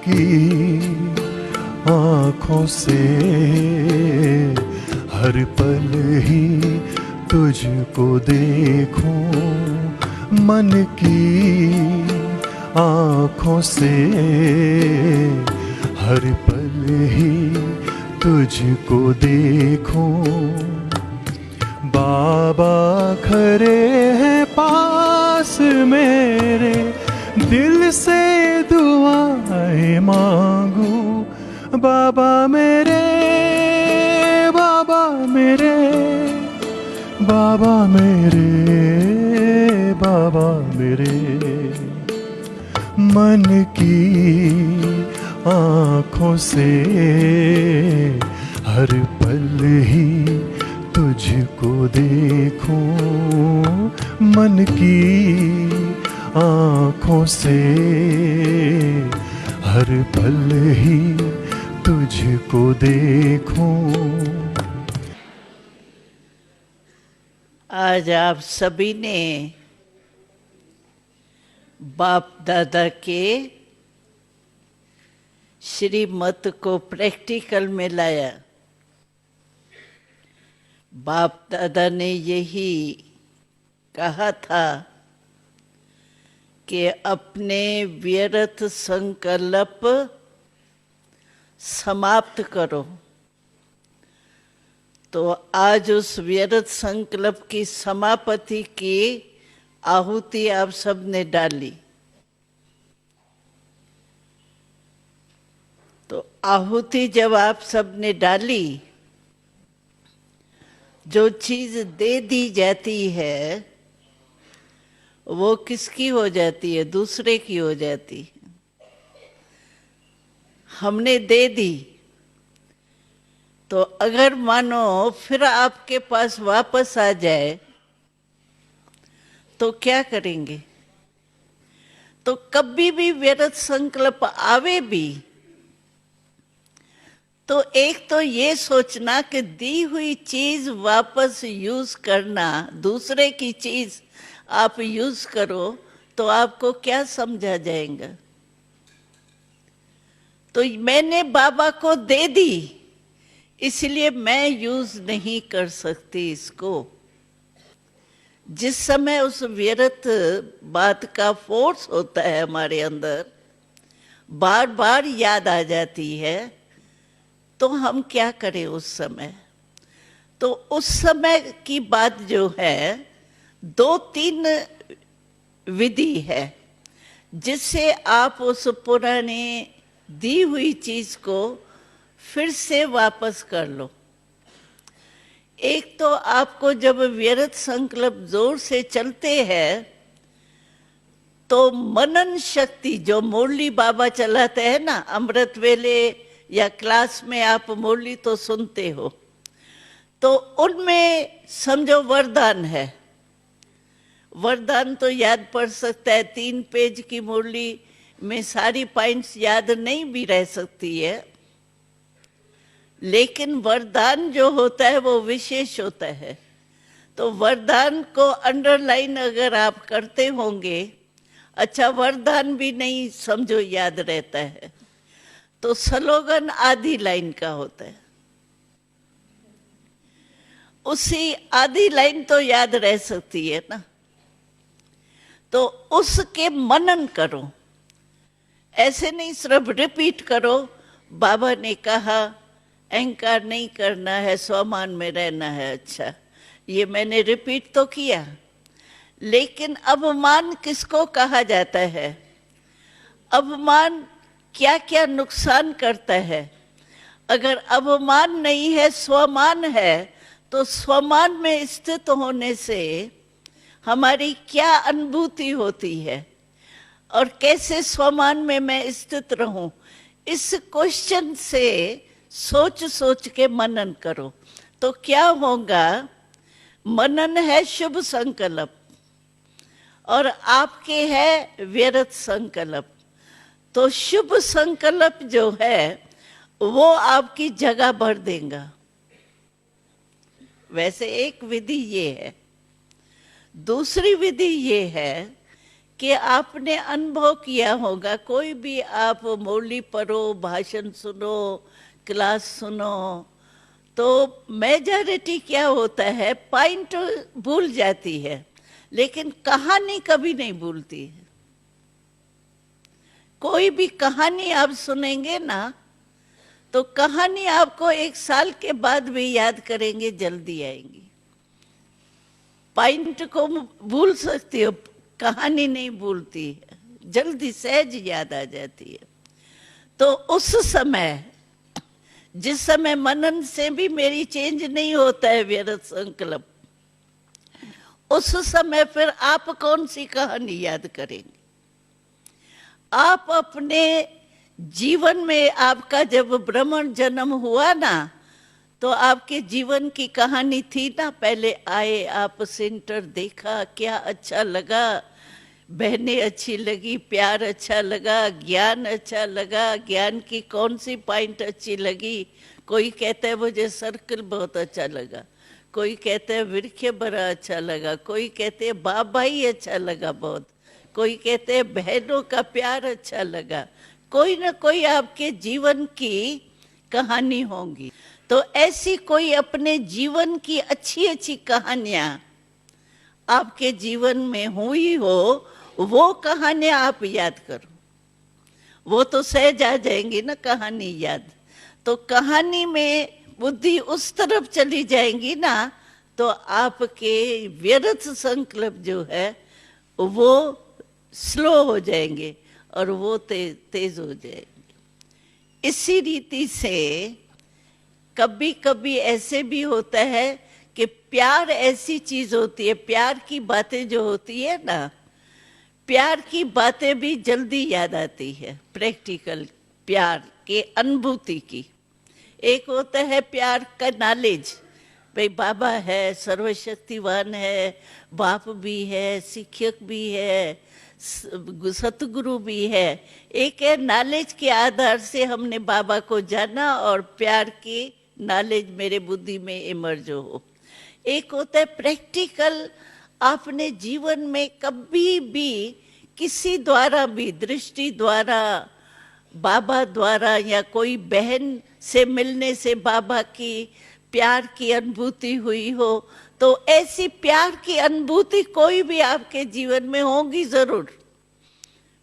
की आँखों से हर पल ही तुझको देखूं, मन की आँखों से हर पल ही तुझको देखूं। बाबा खड़े हैं पास मेरे, दिल से दुआएं मांगू। बाबा मेरे, बाबा मेरे, बाबा मेरे, बाबा मेरे, मन की आँखों से हर पल ही तुझको देखूं, मन की आँखों से हर पल ही तुझको देखूं। आज आप सभी ने बाप दादा के श्रीमत को प्रैक्टिकल में लाया। बाप दादा ने यही कहा था कि अपने व्यर्थ संकल्प समाप्त करो। तो आज उस व्यर्थ संकल्प की समाप्ति की आहुति आप सब ने डाली। तो आहुति जब आप सब ने डाली, जो चीज दे दी जाती है वो किसकी हो जाती है? दूसरे की हो जाती है। हमने दे दी, तो अगर मानो फिर आपके पास वापस आ जाए तो क्या करेंगे? तो कभी भी व्यर्थ संकल्प आवे भी तो एक तो ये सोचना कि दी हुई चीज वापस यूज करना, दूसरे की चीज आप यूज करो तो आपको क्या समझा जाएगा? तो मैंने बाबा को दे दी इसलिए मैं यूज नहीं कर सकती इसको। जिस समय उस व्यर्थ बात का फोर्स होता है हमारे अंदर, बार बार याद आ जाती है, तो हम क्या करें उस समय? तो उस समय की बात जो है, 2-3 विधि है जिससे आप उस पुराने दी हुई चीज को फिर से वापस कर लो। एक तो आपको जब व्यर्थ संकल्प जोर से चलते हैं तो मनन शक्ति, जो मुरली बाबा चलाते हैं ना, अमृत वेले या क्लास में आप मुरली तो सुनते हो, तो उनमें समझो वरदान है। वरदान तो याद पड़ सकता है, 3 पेज की मुरली में सारी पॉइंट्स याद नहीं भी रह सकती है, लेकिन वरदान जो होता है वो विशेष होता है। तो वरदान को अंडरलाइन अगर आप करते होंगे, अच्छा वरदान भी नहीं समझो याद रहता है, तो स्लोगन आधी लाइन का होता है। उसी आधी लाइन तो याद रह सकती है ना, तो उसके मनन करो। ऐसे नहीं सिर्फ रिपीट करो, बाबा ने कहा अहंकार नहीं करना है, स्वमान में रहना है। अच्छा, ये मैंने रिपीट तो किया, लेकिन अवमान किसको कहा जाता है? अवमान क्या क्या नुकसान करता है? अगर अवमान नहीं है, स्वमान है, तो स्वमान में स्थित होने से हमारी क्या अनुभूति होती है और कैसे स्वमान में मैं स्थित रहूं? इस क्वेश्चन से सोच सोच के मनन करो तो क्या होगा? मनन है शुभ संकल्प और आपके है व्यर्थ संकल्प। तो शुभ संकल्प जो है वो आपकी जगह भर देगा। वैसे एक विधि ये है। दूसरी विधि ये है कि आपने अनुभव किया होगा, कोई भी आप मौली पढ़ो, भाषण सुनो, क्लास सुनो, तो मेजॉरिटी क्या होता है, पॉइंट भूल जाती है लेकिन कहानी कभी नहीं भूलती है। कोई भी कहानी आप सुनेंगे ना तो कहानी आपको 1 साल के बाद भी याद करेंगे, जल्दी आएंगी। पॉइंट को भूल सकती हो, कहानी नहीं भूलती है, जल्दी सहज याद आ जाती है। तो उस समय, जिस समय मनन से भी मेरी चेंज नहीं होता है व्यर्थ संकल्प, उस समय फिर आप कौन सी कहानी याद करेंगे? आप अपने जीवन में, आपका जब ब्रह्मण जन्म हुआ ना, तो आपके जीवन की कहानी थी ना, पहले आए आप सेंटर देखा, क्या अच्छा लगा, बहनें अच्छी लगी, प्यार अच्छा लगा, ज्ञान अच्छा लगा, ज्ञान की कौन सी पॉइंट अच्छी लगी? कोई कहता है मुझे सर्कल बहुत अच्छा लगा, कोई कहते हैं वृक्ष बड़ा अच्छा लगा, कोई कहते हैं बाबा ही अच्छा लगा बहुत, कोई कहते हैं बहनों का प्यार अच्छा लगा। कोई ना कोई आपके जीवन की कहानी होगी। तो ऐसी कोई अपने जीवन की अच्छी अच्छी कहानियां आपके जीवन में हुई हो, वो कहानियां आप याद करो, वो तो सहज आ जाएंगी ना कहानी याद। तो कहानी में बुद्धि उस तरफ चली जाएंगी ना, तो आपके व्यर्थ संकल्प जो है वो स्लो हो जाएंगे और वो तेज हो जाएंगे। इसी रीति से कभी कभी ऐसे भी होता है कि प्यार ऐसी चीज होती है, प्यार की बातें जो होती है ना, प्यार की बातें भी जल्दी याद आती है, प्रैक्टिकल प्यार के अनुभूति की। एक होता है प्यार का नॉलेज, भाई बाबा है, सर्वशक्तिवान है, बाप भी है, शिक्षक भी है, सतगुरु भी है। एक है नॉलेज के आधार से हमने बाबा को जाना और प्यार की नॉलेज मेरे बुद्धि में इमर्ज हो। एक होता है प्रैक्टिकल, आपने जीवन में कभी भी किसी द्वारा भी, दृष्टि द्वारा, बाबा द्वारा या कोई बहन से मिलने से बाबा की प्यार की अनुभूति हुई हो, तो ऐसी प्यार की अनुभूति कोई भी आपके जीवन में होगी जरूर।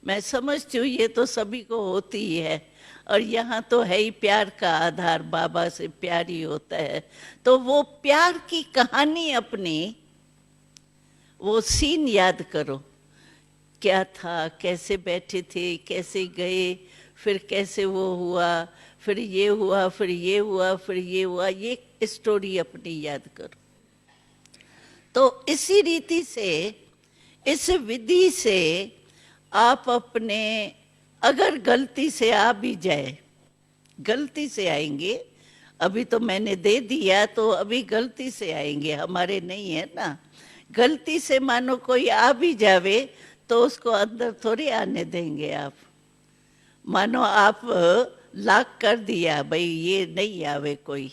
मैं समझती हूँ ये तो सभी को होती ही है, और यहाँ तो है ही प्यार का आधार, बाबा से प्यार ही होता है। तो वो प्यार की कहानी अपनी, वो सीन याद करो, क्या था, कैसे बैठे थे, कैसे गए, फिर कैसे वो हुआ, फिर ये हुआ, फिर ये हुआ, फिर ये हुआ, ये स्टोरी अपनी याद करो। तो इसी रीति से, इस विधि से आप अपने, अगर गलती से आ भी जाए, गलती से आएंगे, अभी तो मैंने दे दिया तो अभी गलती से आएंगे, हमारे नहीं है ना। गलती से मानो कोई आ भी जावे तो उसको अंदर थोड़ी आने देंगे आप। मानो आप लाक कर दिया, भाई ये नहीं आवे कोई,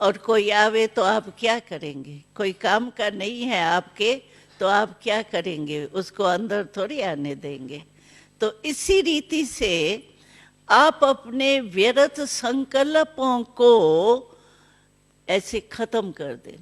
और कोई आवे तो आप क्या करेंगे? कोई काम का नहीं है आपके, तो आप क्या करेंगे? उसको अंदर थोड़ी आने देंगे। तो इसी रीति से आप अपने व्यर्थ संकल्पों को ऐसे खत्म कर दें।